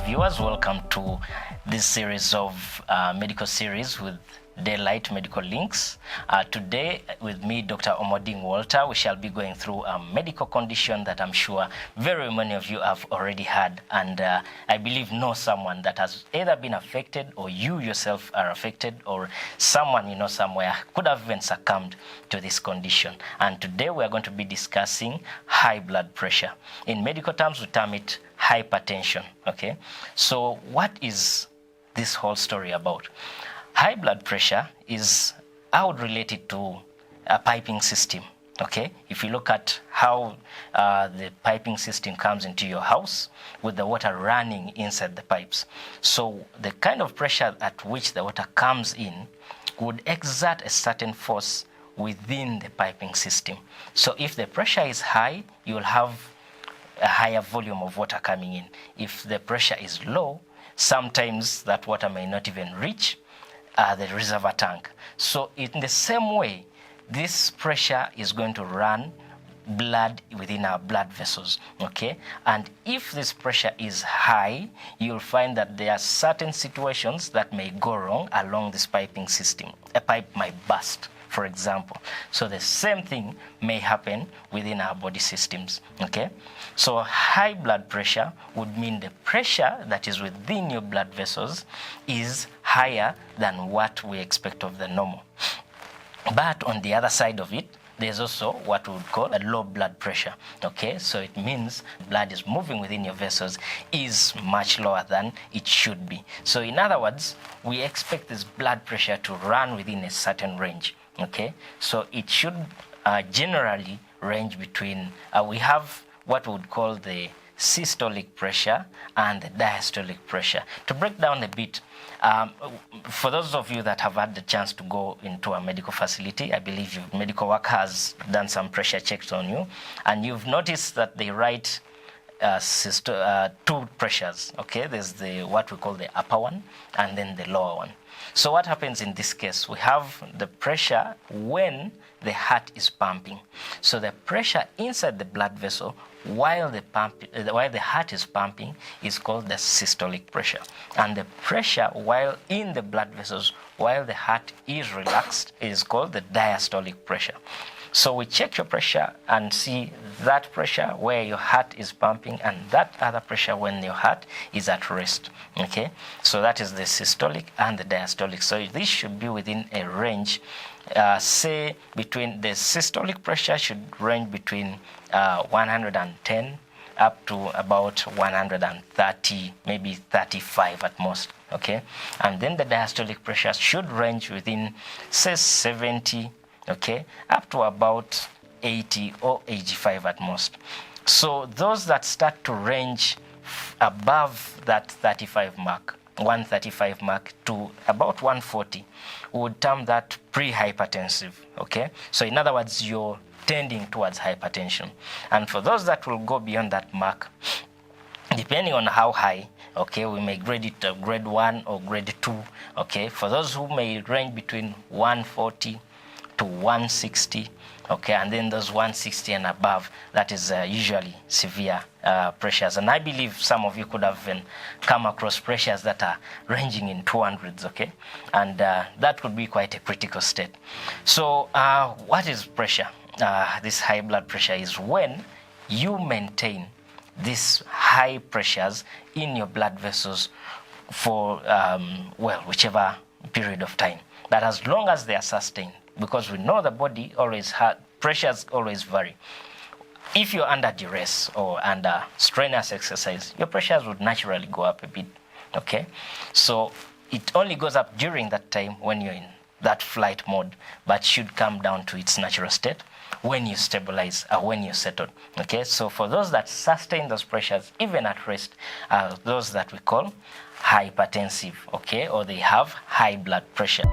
Viewers, welcome to this series of medical series with Daylight Medical Links. Today with me, Dr. Omoding Walter, we shall be going through a medical condition that I'm sure very many of you have already had, and I believe know someone that has either been affected, or you yourself are affected, or someone you know somewhere could have even succumbed to this condition. And today we are going to be discussing high blood pressure. In medical terms, we term it hypertension. Okay, so what is this whole story about? High blood pressure is, I would relate it to a piping system. Okay, if you look at how the piping system comes into your house with the water running inside the pipes. So the kind of pressure at which the water comes in would exert a certain force within the piping system. So if the pressure is high, you will have a higher volume of water coming in. If the pressure is low, sometimes that water may not even reach the reservoir tank. So in the same way, this pressure is going to run blood within our blood vessels, okay? And if this pressure is high, you'll find that there are certain situations that may go wrong along this piping system. A pipe might burst, for example. So the same thing may happen within our body systems, okay? So high blood pressure would mean the pressure that is within your blood vessels is higher than what we expect of the normal. But on the other side of it, there's also what we would call a low blood pressure, okay? So it means blood is moving within your vessels is much lower than it should be. So in other words, we expect this blood pressure to run within a certain range, okay? So it should generally range between, we have what we would call the systolic pressure and the diastolic pressure. To break down a bit, for those of you that have had the chance to go into a medical facility, I believe your medical worker has done some pressure checks on you, and you've noticed that they write two pressures, okay? There's what we call the upper one and then the lower one. So what happens in this case? We have the pressure when the heart is pumping. So the pressure inside the blood vessel while the heart is pumping is called the systolic pressure. And the pressure while in the blood vessels while the heart is relaxed is called the diastolic pressure. So we check your pressure and see that pressure where your heart is pumping and that other pressure when your heart is at rest. Okay, so that is the systolic and the diastolic. So this should be within a range, say between the systolic pressure should range between 110 up to about 130, maybe 35 at most. Okay, and then the diastolic pressure should range within, say, 70. Okay, up to about 80 or 85 at most. So those that start to range above that 35 mark, 135 mark to about 140, we would term that pre-hypertensive, okay? So in other words, you're tending towards hypertension. And for those that will go beyond that mark, depending on how high, okay, we may grade it to grade 1 or grade 2, okay? For those who may range between 140 to 160, okay, and then those 160 and above, that is usually severe pressures. And I believe some of you could have even come across pressures that are ranging in 200s, okay, and that could be quite a critical state. So what is pressure? This high blood pressure is when you maintain these high pressures in your blood vessels for, whichever period of time, but as long as they are sustained. Because we know the body always pressures always vary. If you're under duress or under strenuous exercise, your pressures would naturally go up a bit, okay? So it only goes up during that time when you're in that flight mode, but should come down to its natural state when you stabilize or when you settle, okay? So for those that sustain those pressures, even at rest, those that we call hypertensive, okay? Or they have high blood pressure.